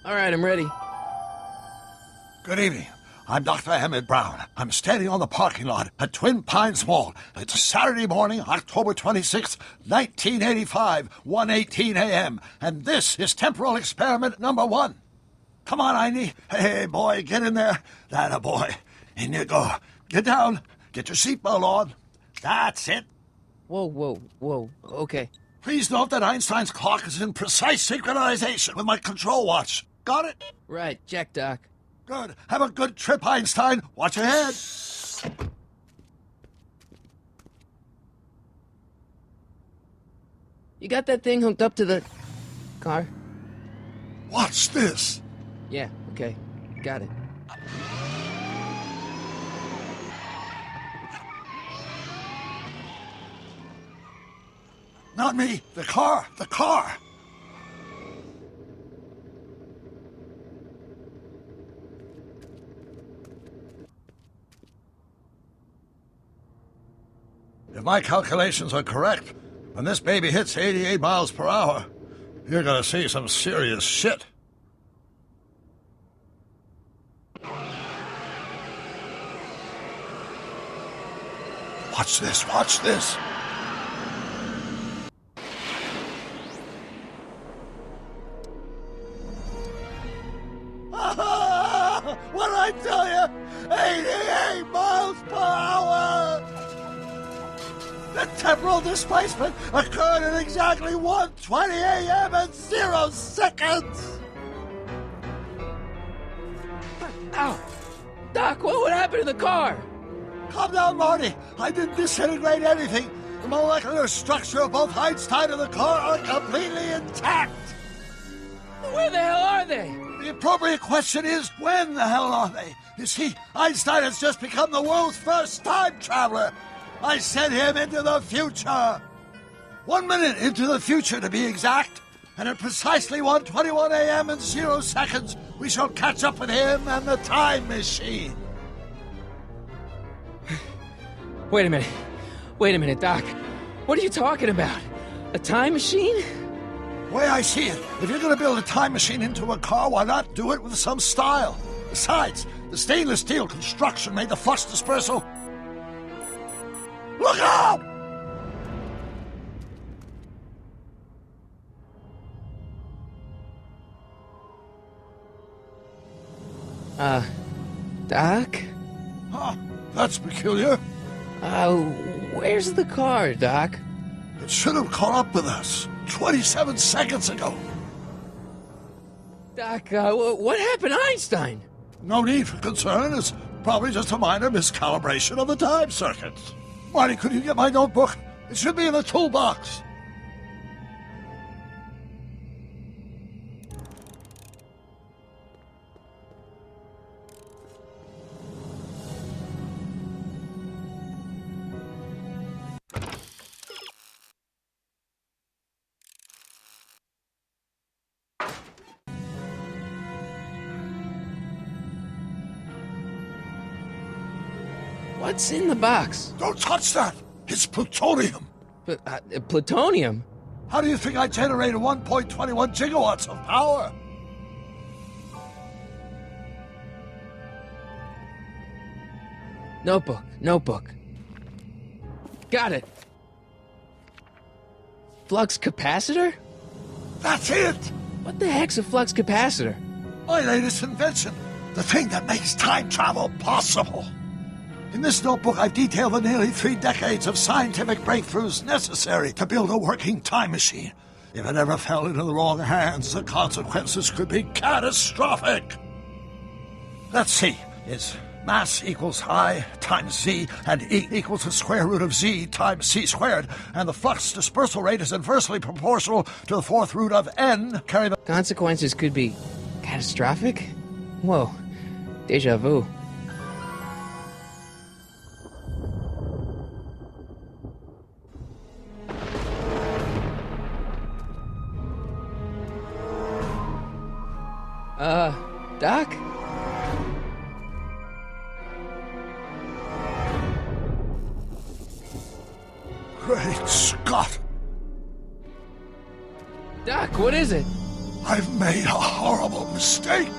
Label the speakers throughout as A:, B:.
A: All right, I'm ready.
B: Good evening. I'm Dr. Emmett Brown. I'm standing on the parking lot at Twin Pines Mall. It's Saturday morning, October 26th, 1985, 1:18 a.m. And this is temporal experiment number 1. Come on, Einie. Hey, boy, get in there. That a boy. In you go. Get down. Get your seatbelt on. That's it.
A: Whoa. Okay.
B: Please note that Einstein's clock is in precise synchronization with my control watch. Got it?
A: Right, check, Doc.
B: Good. Have a good trip, Einstein. Watch your head.
A: You got that thing hooked up to the car?
B: Watch this.
A: Yeah, okay. Got it.
B: Not me. The car. The car. If my calculations are correct, when this baby hits 88 miles per hour, you're gonna see some serious shit. Watch this, watch this. What did I tell you? 88 miles per hour! The temporal displacement occurred at exactly 1:20 a.m. and 0 seconds!
A: Ow! Doc, what would happen to the car?
B: Calm down, Marty. I didn't disintegrate anything. The molecular structure of both Einstein and the car are completely intact.
A: Where the hell are they?
B: The appropriate question is, when the hell are they? You see, Einstein has just become the world's first time traveler. I sent him into the future. 1 minute into the future, to be exact. And at precisely 1:21 a.m. and 0 seconds, we shall catch up with him and the time machine.
A: Wait a minute, Doc. What are you talking about? A time machine?
B: The way I see it, if you're going to build a time machine into a car, why not do it with some style? Besides, the stainless steel construction made the flux dispersal. Look out!
A: Doc?
B: Huh, that's peculiar.
A: Where's the car, Doc?
B: It should have caught up with us 27 seconds ago.
A: Doc, what happened to Einstein?
B: No need for concern. It's probably just a minor miscalibration of the time circuits. Marty, could you get my notebook? It should be in the toolbox.
A: What's in the box?
B: Don't touch that! It's plutonium!
A: Plutonium?
B: How do you think I generated 1.21 gigawatts of power?
A: Notebook. Got it. Flux capacitor?
B: That's it!
A: What the heck's a flux capacitor?
B: My latest invention. The thing that makes time travel possible. In this notebook, I've detailed the nearly 3 decades of scientific breakthroughs necessary to build a working time machine. If it ever fell into the wrong hands, the consequences could be catastrophic. Let's see. It's mass equals I times Z, and E equals the square root of Z times C squared, and the flux dispersal rate is inversely proportional to the 4th root of N carrying the...
A: Consequences could be catastrophic? Whoa. Deja vu. Doc?
B: Great Scott!
A: Doc, what is it?
B: I've made a horrible mistake.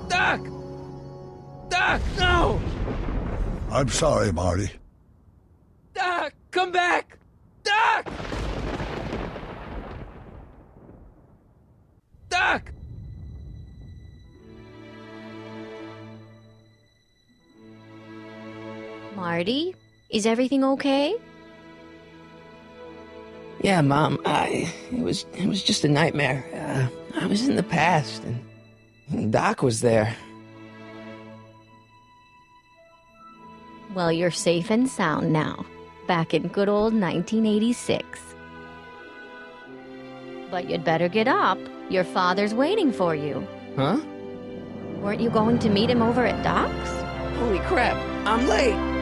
A: Doc! Doc, no!
B: I'm sorry, Marty.
A: Doc, come back! Doc! Doc!
C: Marty, is everything okay?
A: Yeah, Mom, it was just a nightmare. I was in the past, and Doc was there.
C: Well, you're safe and sound now, back in good old 1986. But you'd better get up. Your father's waiting for you.
A: Huh?
C: Weren't you going to meet him over at Doc's?
A: Holy crap, I'm late!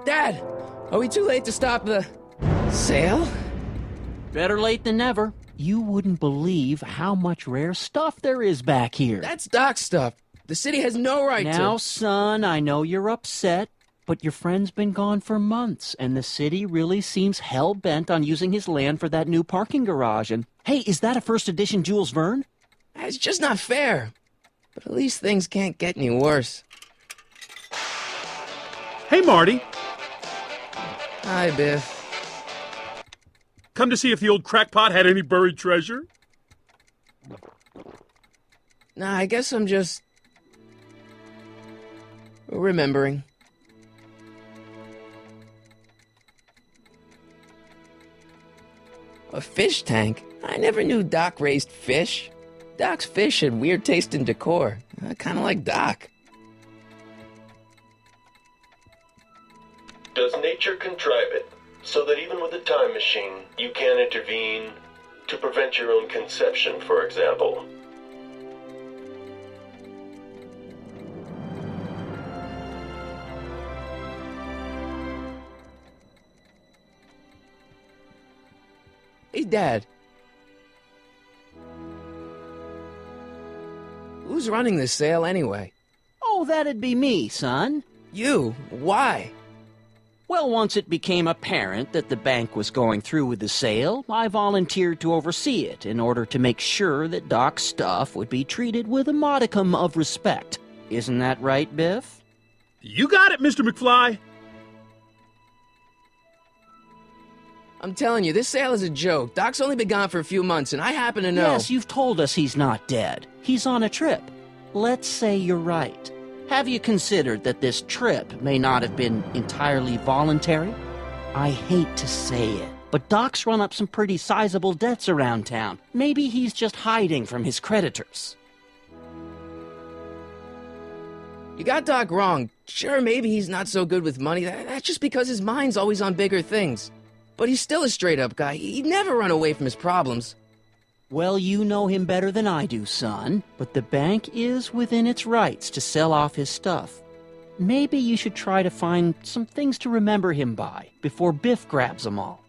A: Dad, are we too late to stop the sale?
D: Better late than never. You wouldn't believe how much rare stuff there is back here.
A: That's Doc's stuff. The city has no right to...
D: Now, son, I know you're upset, but your friend's been gone for months, and the city really seems hell-bent on using his land for that new parking garage. And, hey, is that a first edition Jules Verne?
A: It's just not fair. But at least things can't get any worse.
E: Hey, Marty.
A: Hi, Biff.
E: Come to see if the old crackpot had any buried treasure?
A: Nah, I guess I'm just... remembering. A fish tank? I never knew Doc raised fish. Doc's fish had weird taste in decor. Kind of like Doc.
F: Does nature contrive it so that even with a time machine, you can intervene to prevent your own conception, for example?
A: Hey, Dad. Who's running this sale anyway?
D: Oh, that'd be me, son.
A: You? Why?
D: Well, once it became apparent that the bank was going through with the sale, I volunteered to oversee it in order to make sure that Doc's stuff would be treated with a modicum of respect. Isn't that right, Biff?
E: You got it, Mr. McFly.
A: I'm telling you, this sale is a joke. Doc's only been gone for a few months, and I happen to know...
D: Yes, you've told us he's not dead. He's on a trip. Let's say you're right. Have you considered that this trip may not have been entirely voluntary? I hate to say it, but Doc's run up some pretty sizable debts around town. Maybe he's just hiding from his creditors.
A: You got Doc wrong. Sure, maybe he's not so good with money. That's just because his mind's always on bigger things. But he's still a straight-up guy. He'd never run away from his problems.
D: Well, you know him better than I do, son, but the bank is within its rights to sell off his stuff. Maybe you should try to find some things to remember him by before Biff grabs them all.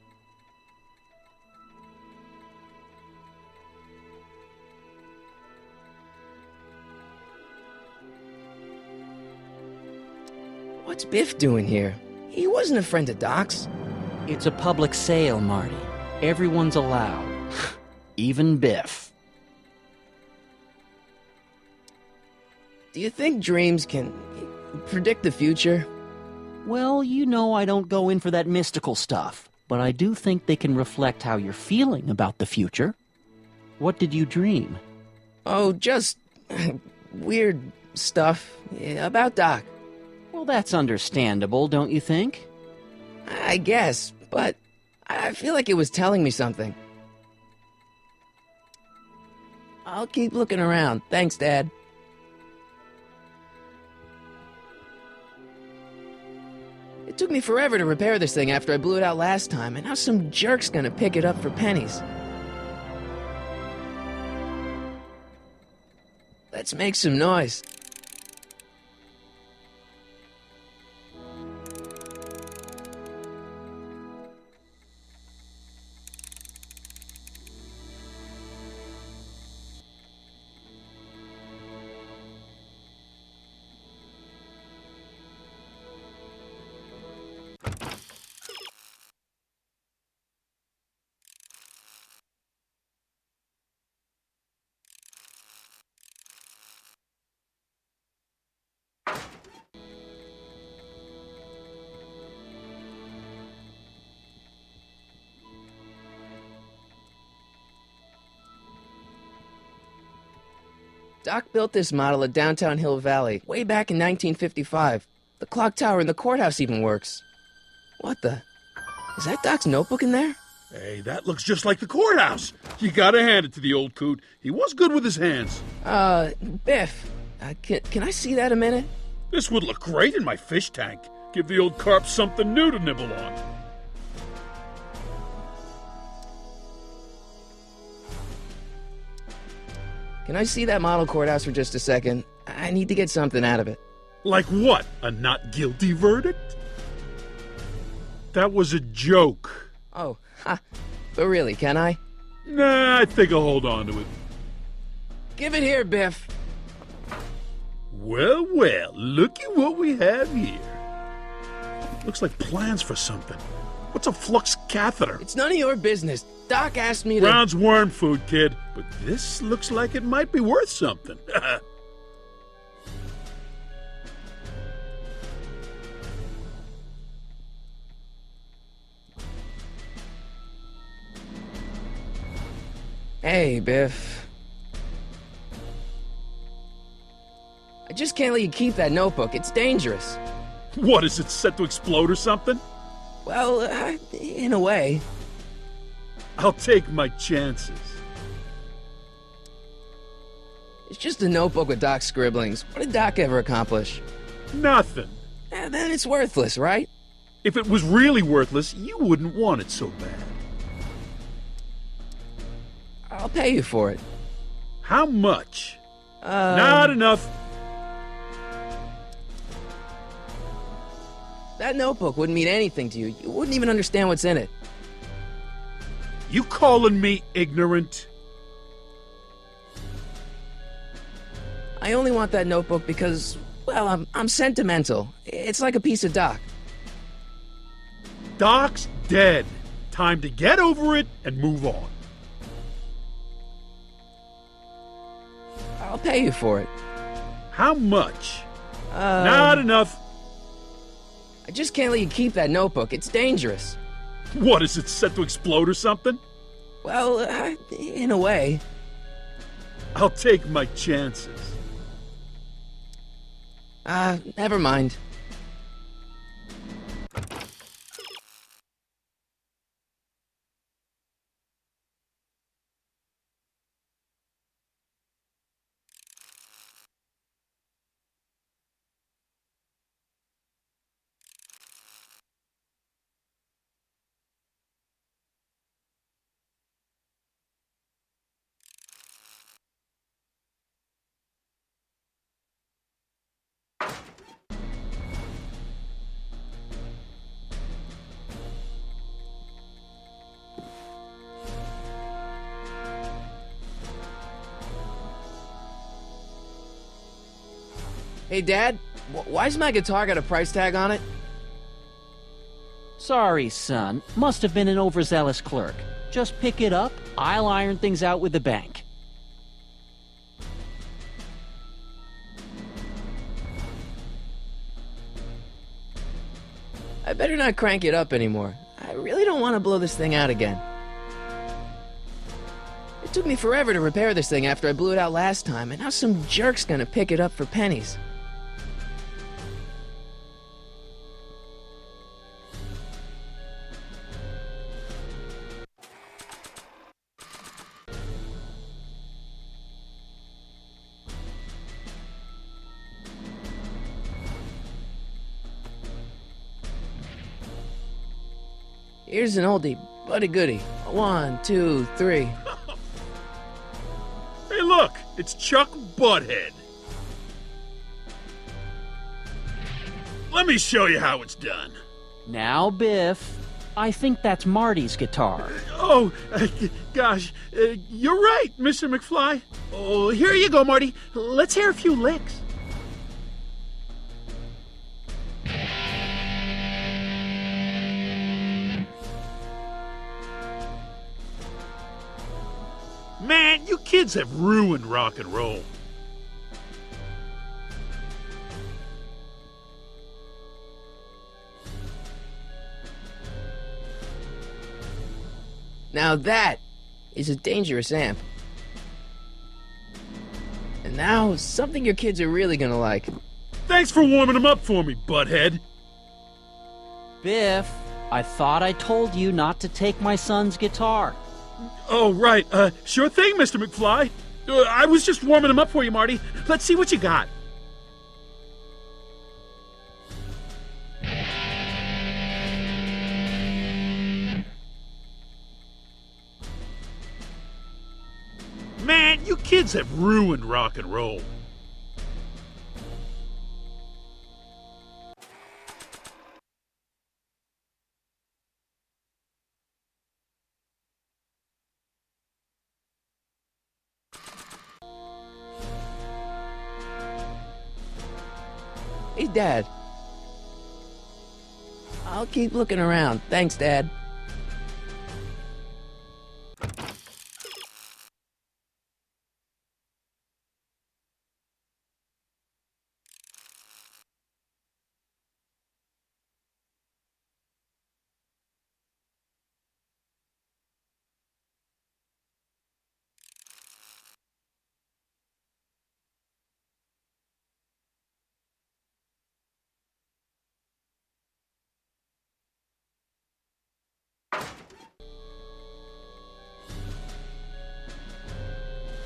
A: What's Biff doing here? He wasn't a friend of Doc's.
D: It's a public sale, Marty. Everyone's allowed. Even Biff.
A: Do you think dreams can predict the future?
D: Well, you know I don't go in for that mystical stuff, but I do think they can reflect how you're feeling about the future. What did you dream?
A: Oh, just weird stuff about Doc.
D: Well, that's understandable, don't you think?
A: I guess, but I feel like it was telling me something. I'll keep looking around. Thanks, Dad. It took me forever to repair this thing after I blew it out last time, and now some jerk's gonna pick it up for pennies. Let's make some noise. Doc built this model at downtown Hill Valley way back in 1955. The clock tower in the courthouse even works. What the? Is that Doc's notebook in there?
E: Hey, that looks just like the courthouse. You gotta hand it to the old coot. He was good with his hands.
A: Biff, can I see that a minute?
E: This would look great in my fish tank. Give the old carp something new to nibble on.
A: Can I see that model courthouse for just a second? I need to get something out of it.
E: Like what? A not guilty verdict? That was a joke.
A: Oh, ha. But really, can I?
E: Nah, I think I'll hold on to it.
A: Give it here, Biff.
E: Well, well, looky what we have here. Looks like plans for something. What's a flux catheter?
A: It's none of your business. Doc asked me to...
E: Brown's worm food, kid. But this looks like it might be worth something.
A: Hey, Biff. I just can't let you keep that notebook. It's dangerous.
E: What, is it set to explode or something?
A: Well, in a way.
E: I'll take my chances.
A: It's just a notebook with Doc's scribblings. What did Doc ever accomplish?
E: Nothing.
A: Then it's worthless, right?
E: If it was really worthless, you wouldn't want it so bad.
A: I'll pay you for it.
E: How much? Not enough.
A: That notebook wouldn't mean anything to you. You wouldn't even understand what's in it.
E: You calling me ignorant?
A: I only want that notebook because, well, I'm sentimental. It's like a piece of Doc.
E: Doc's dead. Time to get over it and move on.
A: I'll pay you for it.
E: How much? Not enough.
A: I just can't let you keep that notebook. It's dangerous.
E: What, is it set to explode or something?
A: Well, in a way.
E: I'll take my chances.
A: Never mind. Hey, Dad, why's my guitar got a price tag on it?
D: Sorry, son. Must have been an overzealous clerk. Just pick it up. I'll iron things out with the bank.
A: I better not crank it up anymore. I really don't want to blow this thing out again. It took me forever to repair this thing after I blew it out last time, and now some jerk's gonna pick it up for pennies. Here's an oldie, but a goodie. 1, 2, 3.
E: Hey, look! It's Chuck Butthead. Let me show you how it's done.
D: Now, Biff, I think that's Marty's guitar.
E: Oh, gosh, you're right, Mr. McFly. Oh, here you go, Marty. Let's hear a few licks. Man, you kids have ruined rock and roll.
A: Now that is a dangerous amp. And now, something your kids are really gonna like.
E: Thanks for warming them up for me, Butthead.
D: Biff, I thought I told you not to take my son's guitar.
E: Oh, right. Sure thing, Mr. McFly. I was just warming them up for you, Marty. Let's see what you got. Man, you kids have ruined rock and roll.
A: Hey, Dad. I'll keep looking around. Thanks, Dad.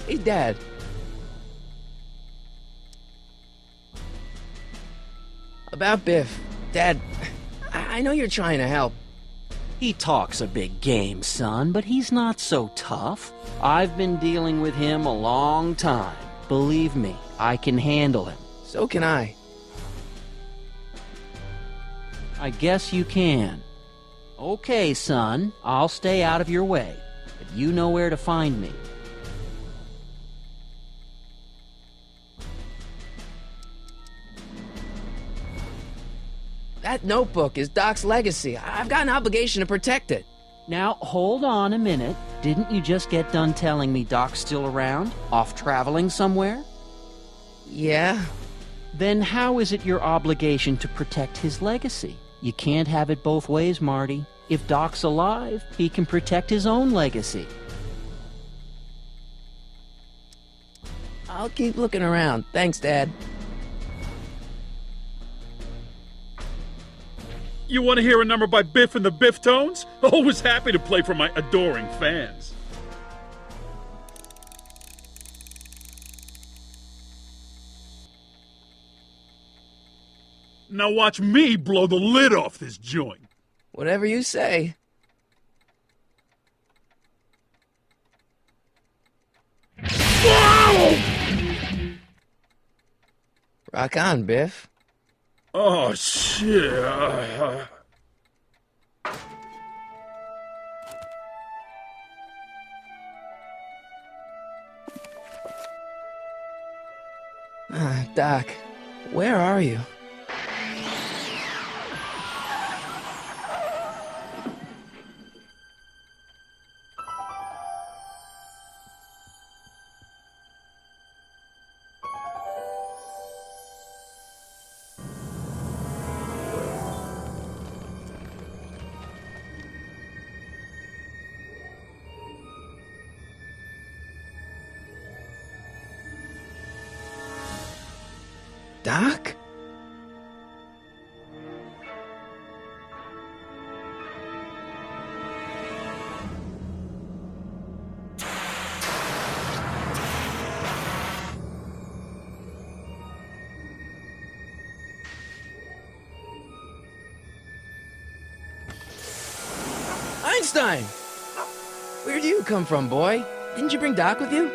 A: Hey, Dad. About Biff. Dad, I know you're trying to help.
D: He talks a big game, son, but he's not so tough. I've been dealing with him a long time. Believe me, I can handle him.
A: So can I.
D: I guess you can. Okay, son, I'll stay out of your way, but you know where to find me.
A: That notebook is Doc's legacy. I've got an obligation to protect it.
D: Now, hold on a minute. Didn't you just get done telling me Doc's still around? Off traveling somewhere?
A: Yeah?
D: Then how is it your obligation to protect his legacy? You can't have it both ways, Marty. If Doc's alive, he can protect his own legacy.
A: I'll keep looking around. Thanks, Dad.
E: You want to hear a number by Biff and the Biff Tones? Always happy to play for my adoring fans. Now watch me blow the lid off this joint.
A: Whatever you say.
E: Whoa!
A: Rock on, Biff.
E: Oh, shit.
A: Doc, where are you? Doc? Einstein! Where'd you come from, boy? Didn't you bring Doc with you?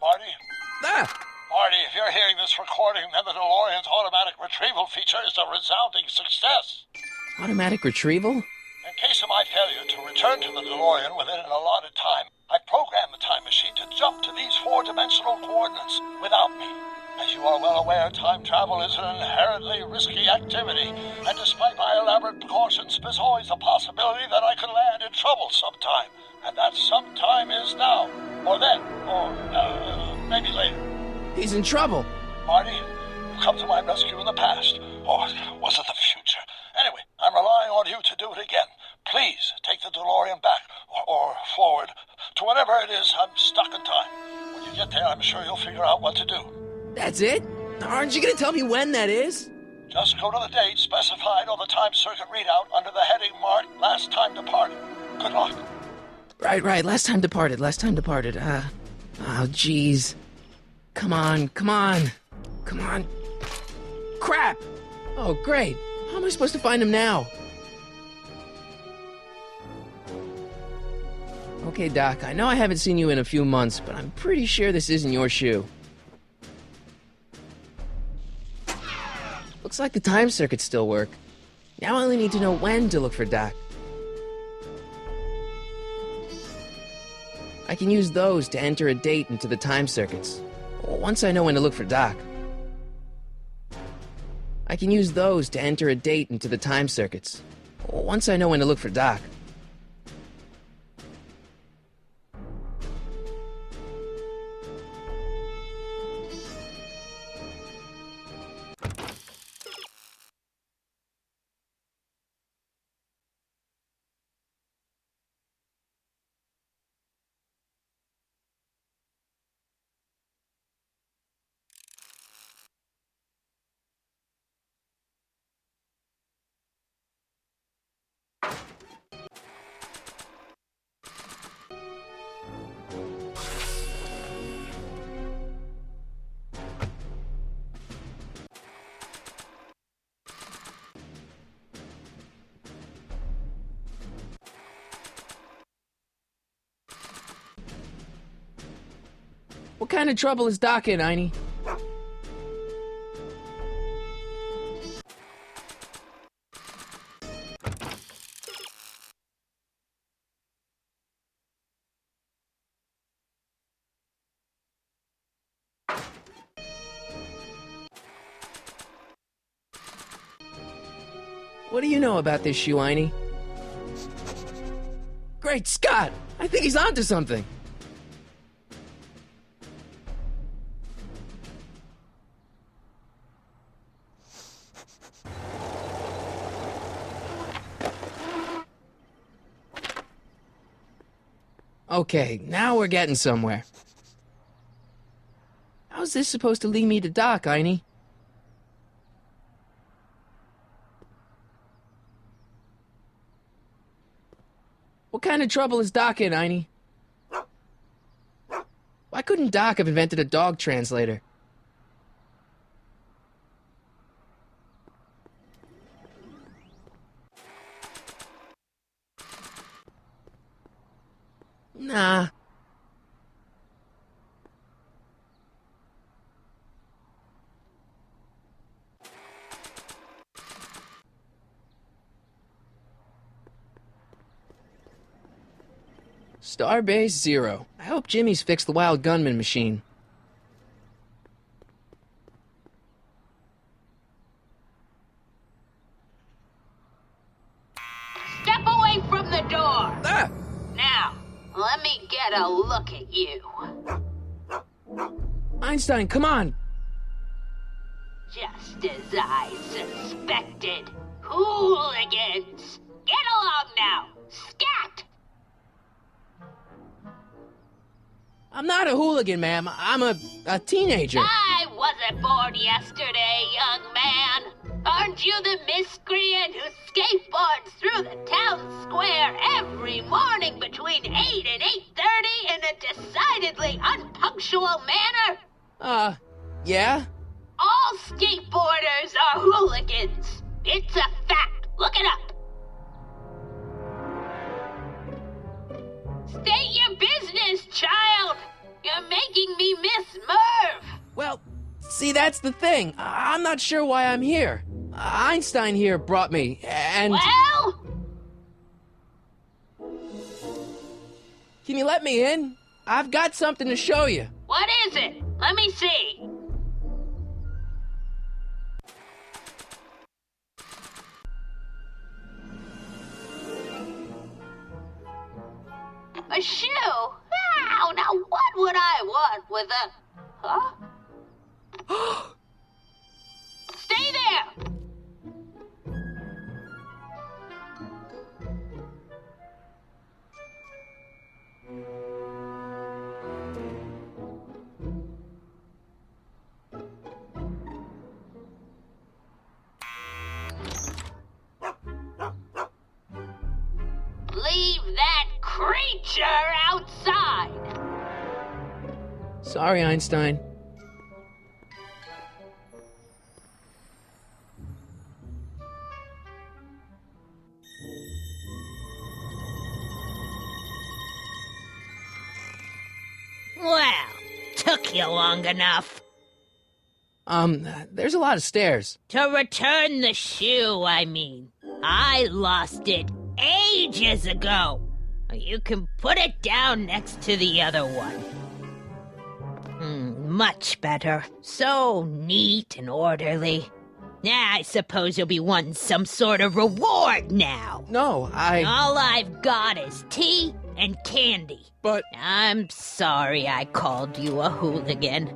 B: Marty?
A: Ah!
B: Marty, if you're hearing this recording, then the DeLorean's automatic retrieval feature is a resounding success.
A: Automatic retrieval?
B: In case of my failure to return to the DeLorean within an allotted time, I programmed the time machine to jump to these four-dimensional coordinates without me. As you are well aware, time travel is an inherently risky activity, and despite my elaborate precautions, there's always a possibility that I could land in trouble sometime, and that sometime is now, or then, or maybe later.
A: He's in trouble.
B: Marty, you've come to my rescue in the past, or was it the future? Anyway, I'm relying on you to do it again. Please take the DeLorean back, or forward, to whatever it is I'm stuck in time. When you get there, I'm sure you'll figure out what to do.
A: That's it? Aren't you gonna tell me when that is?
B: Just go to the date specified on the time circuit readout under the heading marked Last Time Departed. Good luck.
A: Right. Last time departed. Oh, jeez. Come on. Crap! Oh, great. How am I supposed to find him now? Okay, Doc, I know I haven't seen you in a few months, but I'm pretty sure this isn't your shoe. Looks like the time circuits still work. Now I only need to know when to look for Doc. I can use those to enter a date into the time circuits. Once I know when to look for Doc. I can use those to enter a date into the time circuits. Once I know when to look for Doc. What kind of trouble is Doc in, Einie? What do you know about this shoe, Einie? Great Scott! I think he's onto something! Okay, now we're getting somewhere. How's this supposed to lead me to Doc, Einie? What kind of trouble is Doc in, Einie? Why couldn't Doc have invented a dog translator? Nah. Starbase 0. I hope Jimmy's fixed the wild gunman machine.
G: Step away from the door!
A: Ah!
G: Now, let me guess. at a look at you.
A: Einstein, come on!
G: Just as I suspected. Hooligans! Get along now! Scat!
A: I'm not a hooligan, ma'am. I'm a teenager.
G: I wasn't born yesterday, young man. Aren't you the miscreant who skateboards through the town square every morning between 8 and 8:30 in a decidedly unpunctual manner?
A: Yeah?
G: All skateboarders are hooligans. It's a fact. Look it up. State your business, child. You're making me miss Merv.
A: Well, see, that's the thing. I'm not sure why I'm here. Einstein here brought me, and...
G: Well?
A: Can you let me in? I've got something to show you.
G: What is it? Let me see. A shoe? Wow, now what would I want with a... Huh? Stay there! Leave that creature outside!
A: Sorry, Einstein.
G: Well, took you long enough.
A: There's a lot of stairs.
G: To return the shoe, I mean. I lost it ages ago. You can put it down next to the other one. Much better. So neat and orderly. I suppose you'll be wanting some sort of reward now.
A: No,
G: All I've got is tea and candy.
A: But...
G: I'm sorry I called you a hooligan.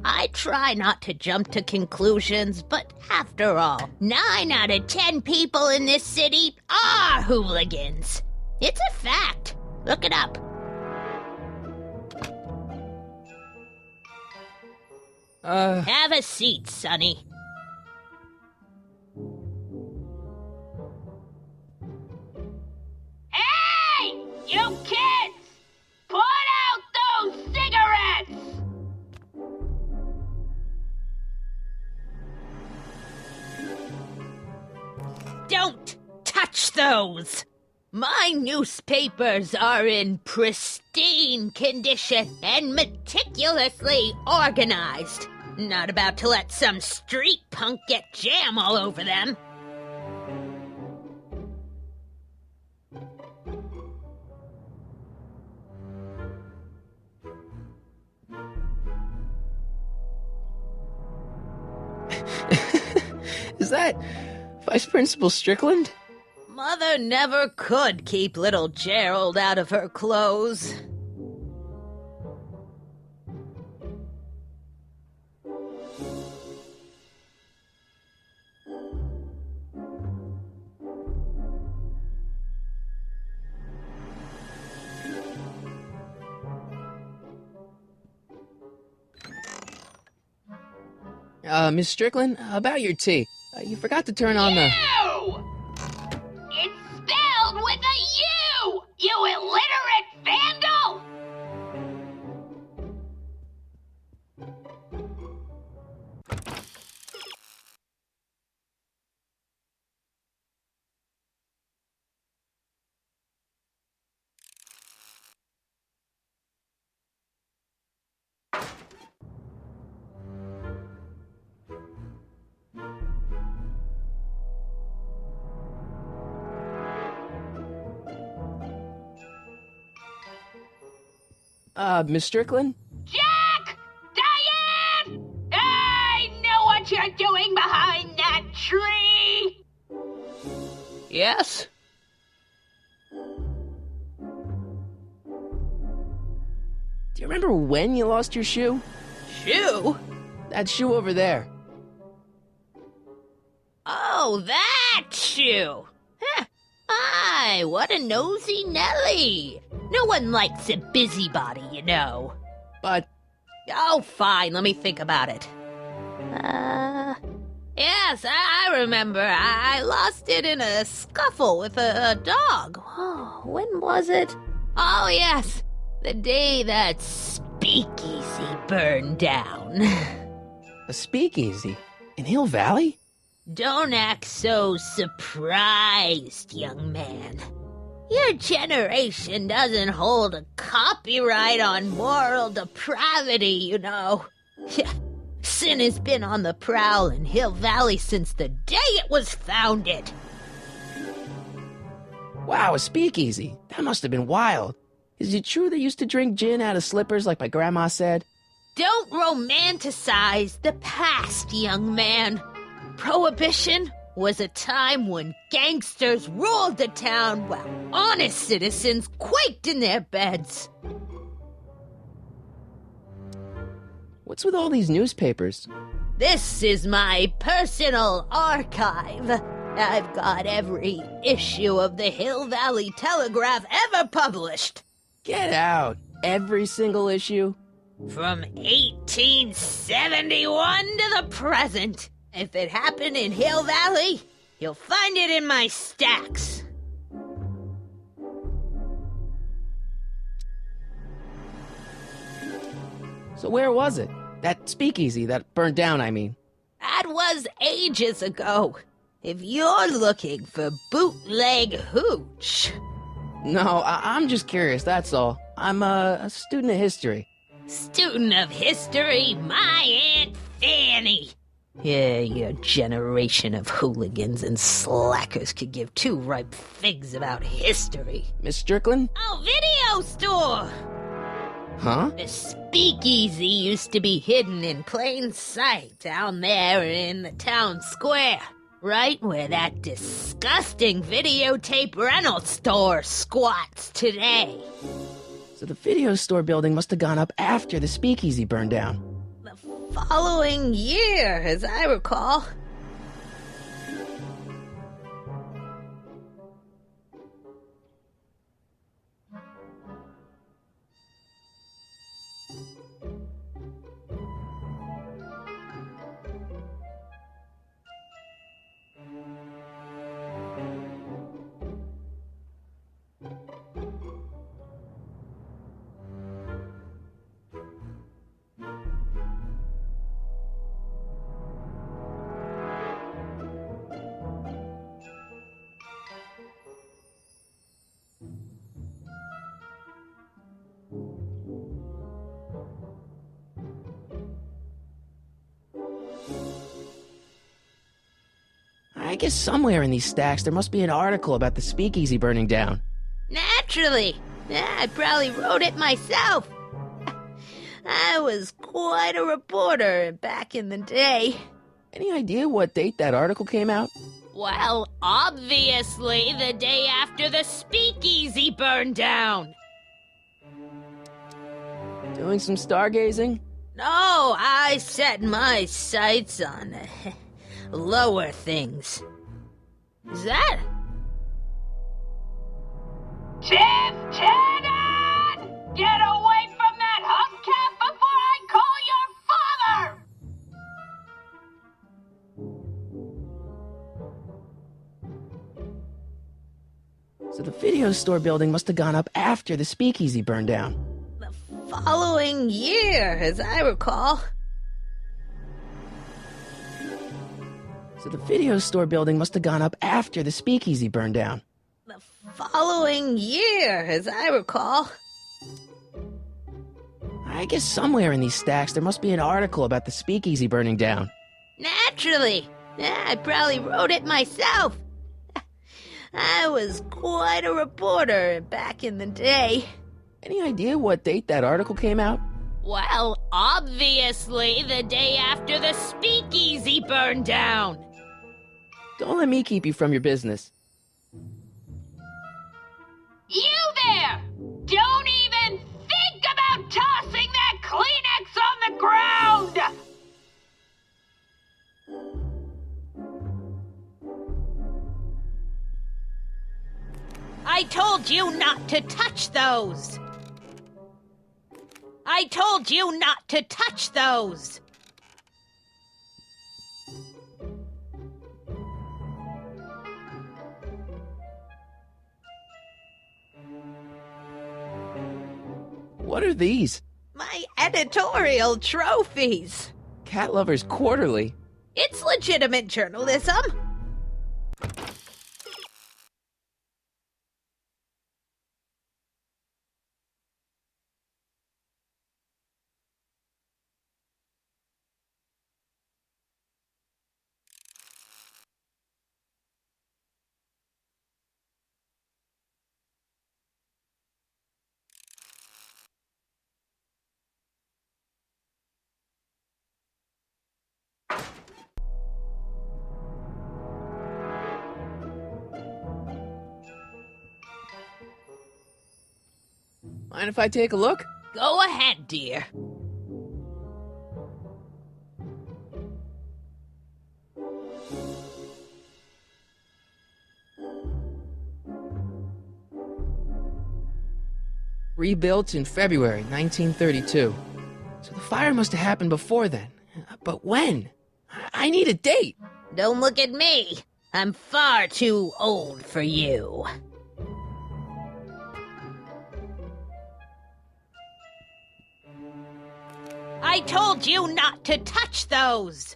G: I try not to jump to conclusions, but after all, 9 out of 10 people in this city are hooligans. It's a fact. Look it up. Have a seat, Sonny. Hey! You kids! Put out those cigarettes! Don't touch those! My newspapers are in pristine condition and meticulously organized. Not about to let some street punk get jam all over them.
A: Is that Vice Principal Strickland?
G: Mother never could keep little Gerald out of her clothes.
A: Miss Strickland, about your tea. You forgot to turn on the...
G: You! It's spelled with a U! You illiterate vandal!
A: Miss Strickland?
G: Jack! Diane! I know what you're doing behind that tree!
D: Yes?
A: remember when you lost your shoe?
G: Shoe?
A: That shoe over there.
G: Oh, that shoe! Huh. Aye, what a nosy Nelly! No one likes a busybody, you know.
A: But
G: Oh, fine, let me think about it. Yes, I remember. I lost it in a scuffle with a dog. Oh, when was it? Oh, yes, the day that speakeasy burned down.
A: a speakeasy in Hill Valley?
G: Don't act so surprised, young man. Your generation doesn't hold a copyright on moral depravity, you know. Sin has been on the prowl in Hill Valley since the day it was founded.
A: Wow, a speakeasy. That must have been wild. Is it true they used to drink gin out of slippers like my grandma said?
G: Don't romanticize the past, young man. Prohibition was a time when gangsters ruled the town while honest citizens quaked in their beds.
A: What's with all these newspapers?
G: This is my personal archive. I've got every issue of the Hill Valley Telegraph ever published.
A: Get out. Every single issue?
G: From 1871 to the present. If it happened in Hill Valley, you'll find it in my stacks.
A: So where was it? That speakeasy that burned down, I mean.
G: That was ages ago. If you're looking for bootleg hooch.
A: No, I'm just curious, that's all. I'm a student of history.
G: Student of history, my Aunt Fanny. Yeah, your generation of hooligans and slackers could give two ripe figs about history.
A: Miss Strickland?
G: Oh, video store!
A: Huh?
G: The speakeasy used to be hidden in plain sight down there in the town square. Right where that disgusting videotape rental store squats today.
A: So the video store building must have gone up after the speakeasy burned down.
G: The following year, as I recall.
A: I guess somewhere in these stacks there must be an article about the speakeasy burning down.
G: Naturally. I probably wrote it myself. I was quite a reporter back in the day.
A: Any idea what date that article came out?
G: Well, obviously the day after the speakeasy burned down.
A: Doing some stargazing?
G: No, I set my sights on lower things. Is that?
H: Tim Tannen! Get away from that hubcap before I call your father!
A: So the video store building must have gone up after the speakeasy burned down.
G: The following year, as I recall.
A: So the video store building must have gone up after the speakeasy burned down.
G: The following year, as I recall.
A: I guess somewhere in these stacks there must be an article about the speakeasy burning down.
G: Naturally. I probably wrote it myself. I was quite a reporter back in the day.
A: Any idea what date that article came out?
G: Well, obviously the day after the speakeasy burned down.
A: Don't let me keep you from your business.
H: You there! Don't even think about tossing the ground!
G: I told you not to touch those! I told you not to touch those!
A: What are these?
G: My editorial trophies!
A: Cat Lovers Quarterly.
G: It's legitimate journalism!
A: Mind if I take a look?
G: Go ahead, dear.
A: Rebuilt in February 1932. So the fire must have happened before then. But when? I need a date.
G: Don't look at me. I'm far too old for you. I told you not to touch those!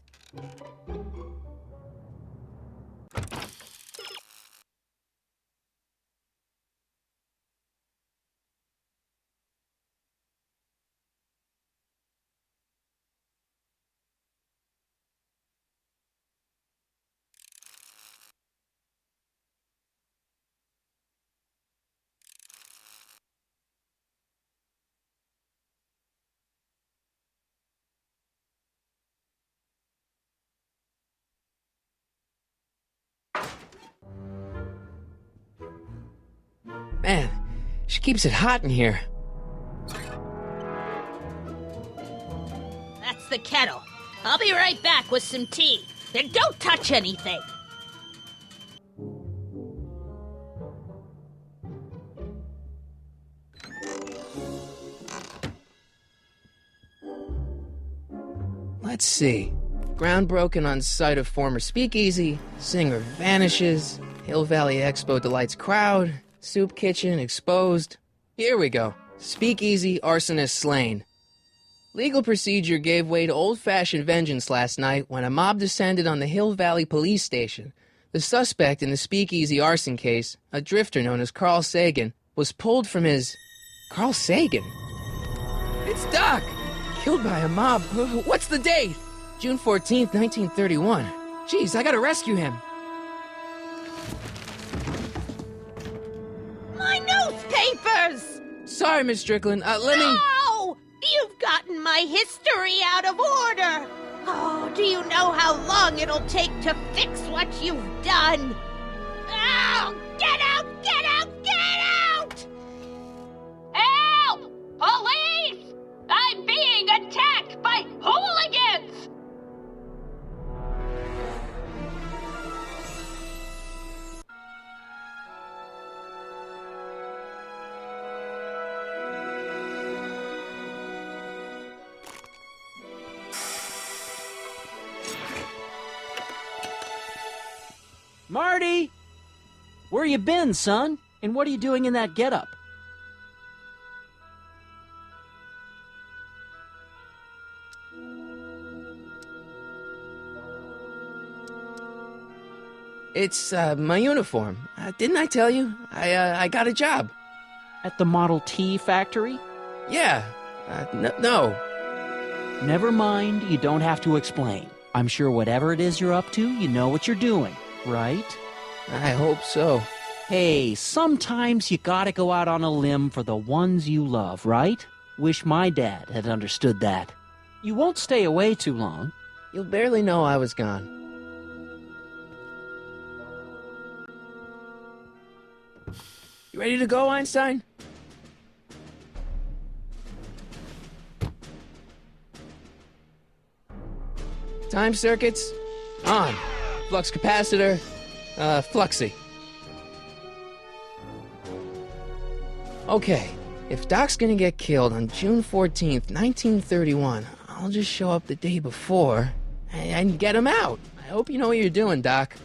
A: Man, she keeps it hot in here.
G: That's the kettle. I'll be right back with some tea. And don't touch anything!
A: Let's see. Ground broken on site of former speakeasy. Singer vanishes. Hill Valley Expo delights crowd. Soup kitchen exposed. Here we go. Speakeasy arsonist slain. Legal procedure gave way to old-fashioned vengeance last night when a mob descended on the Hill Valley police station. The suspect in the speakeasy arson case, a drifter known as Carl Sagan, was pulled from his... Carl Sagan? It's Doc! Killed by a mob. What's the date? June 14th, 1931. Jeez, I gotta rescue him.
G: My newspapers!
A: Sorry, Miss Strickland. Let me...
G: No! You've gotten my history out of order! Oh, do you know how long it'll take to fix what you've done? Oh, get out! Get out! Get out!
H: Help! Police! I'm being attacked by hooligans!
D: Marty! Where you been, son? And what are you doing in that getup?
A: It's, my uniform. Didn't I tell you? I got a job.
D: At the Model T factory?
A: Yeah. No.
D: Never mind, you don't have to explain. I'm sure whatever it is you're up to, you know what you're doing, right?
A: I hope so.
D: Hey, sometimes you gotta go out on a limb for the ones you love, right? Wish my dad had understood that. You won't stay away too long.
A: You'll barely know I was gone. You ready to go, Einstein? Time circuits? On. Flux capacitor? Fluxy. Okay, if Doc's gonna get killed on June 14th, 1931, I'll just show up the day before and get him out. I hope you know what you're doing, Doc.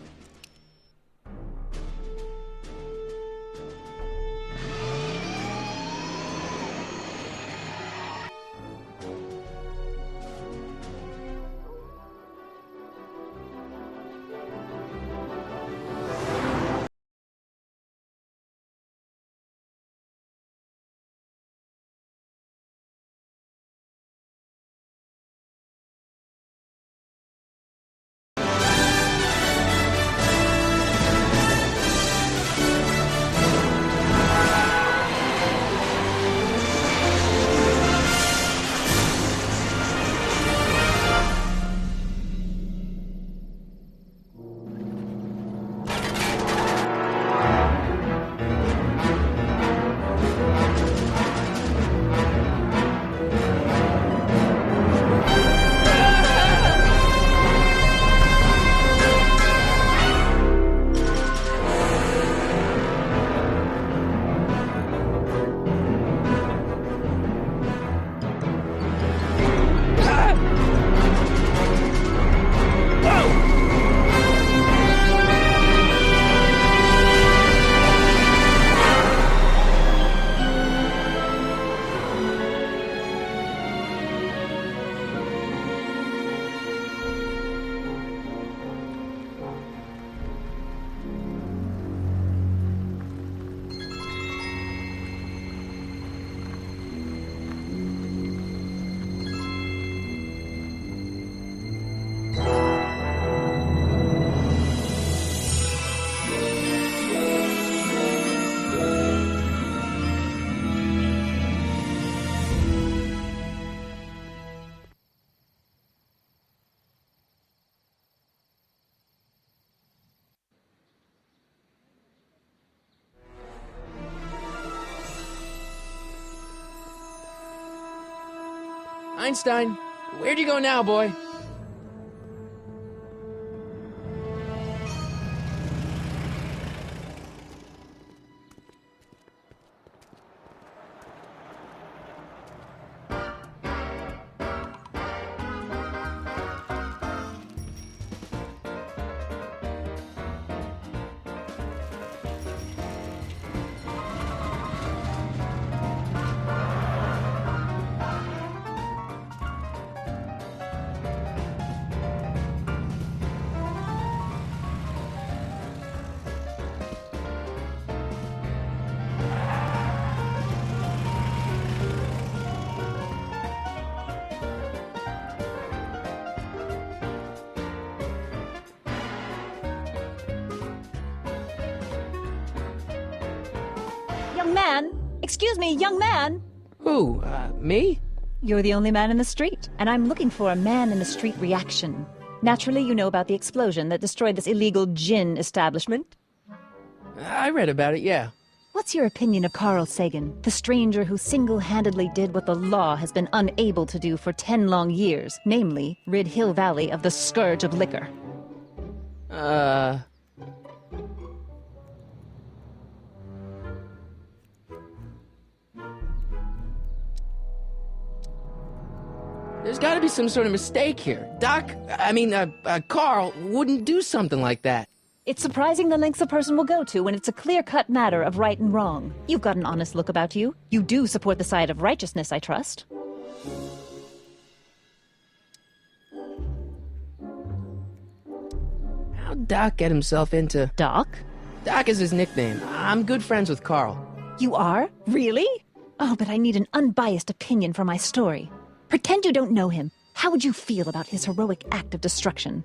A: Einstein, where'd you go now, boy?
I: Young man! Excuse me, young man!
A: Who, me?
I: You're the only man in the street, and I'm looking for a man-in-the-street reaction. Naturally, you know about the explosion that destroyed this illegal gin establishment.
A: I read about it, yeah.
I: What's your opinion of Carl Sagan, the stranger who single-handedly did what the law has been unable to do for 10 long years, namely, rid Hill Valley of the scourge of liquor?
A: There's gotta be some sort of mistake here. Carl wouldn't do something like that.
I: It's surprising the lengths a person will go to when it's a clear-cut matter of right and wrong. You've got an honest look about you. You do support the side of righteousness, I trust.
A: How'd Doc get himself into...
I: Doc?
A: Doc is his nickname. I'm good friends with Carl.
I: You are? Really? Oh, but I need an unbiased opinion for my story. Pretend you don't know him. How would you feel about his heroic act of destruction?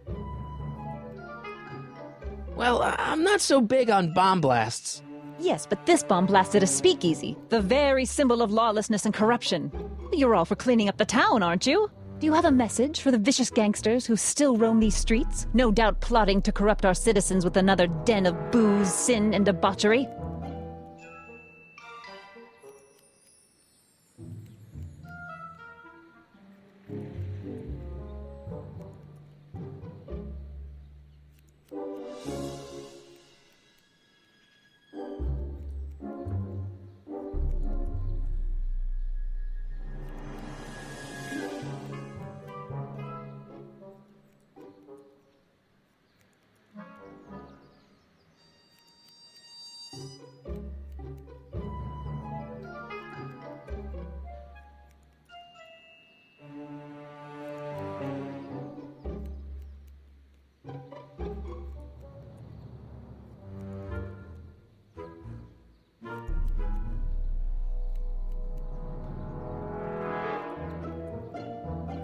A: Well, I'm not so big on bomb blasts.
I: Yes, but this bomb blasted a speakeasy, the very symbol of lawlessness and corruption. You're all for cleaning up the town, aren't you? Do you have a message for the vicious gangsters who still roam these streets, no doubt plotting to corrupt our citizens with another den of booze, sin, and debauchery?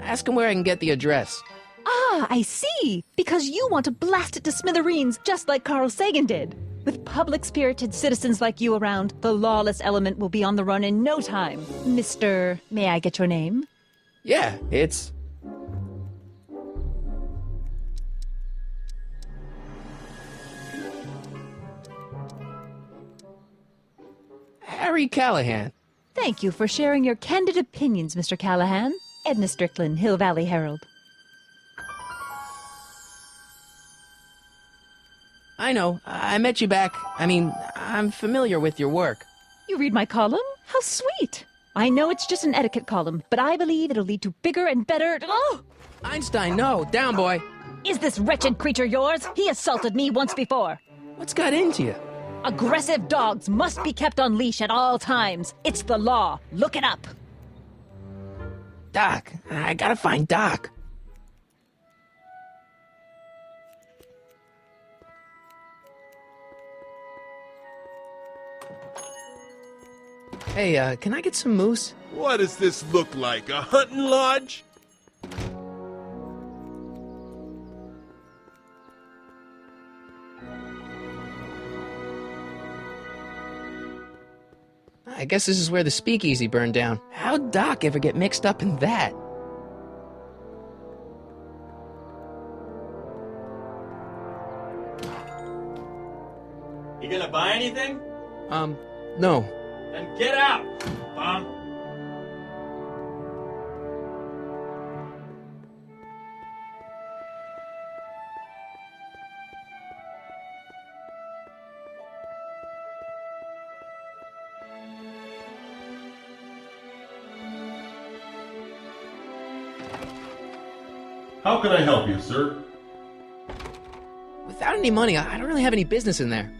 A: Ask him where I can get the address.
I: Ah, I see. Because you want to blast it to smithereens just like Carl Sagan did. With public-spirited citizens like you around, the lawless element will be on the run in no time. Mr. May I get your name?
A: Yeah, it's... Harry Callahan.
I: Thank you for sharing your candid opinions, Mr. Callahan. Edna Strickland, Hill Valley Herald.
A: I know. I met you back. I'm familiar with your work.
I: You read my column? How sweet! I know it's just an etiquette column, but I believe it'll lead to bigger and better... Oh!
A: Einstein, no. Down, boy.
I: Is this wretched creature yours? He assaulted me once before.
A: What's got into you?
I: Aggressive dogs must be kept on leash at all times. It's the law. Look it up.
A: Doc. I gotta find Doc. Hey, can I get some moose?
J: What does this look like, a hunting lodge?
A: I guess this is where the speakeasy burned down. How'd Doc ever get mixed up in that?
K: You gonna buy anything?
A: No.
K: Then get out, bum!
J: How can I help you, sir?
A: Without any money, I don't really have any business in there.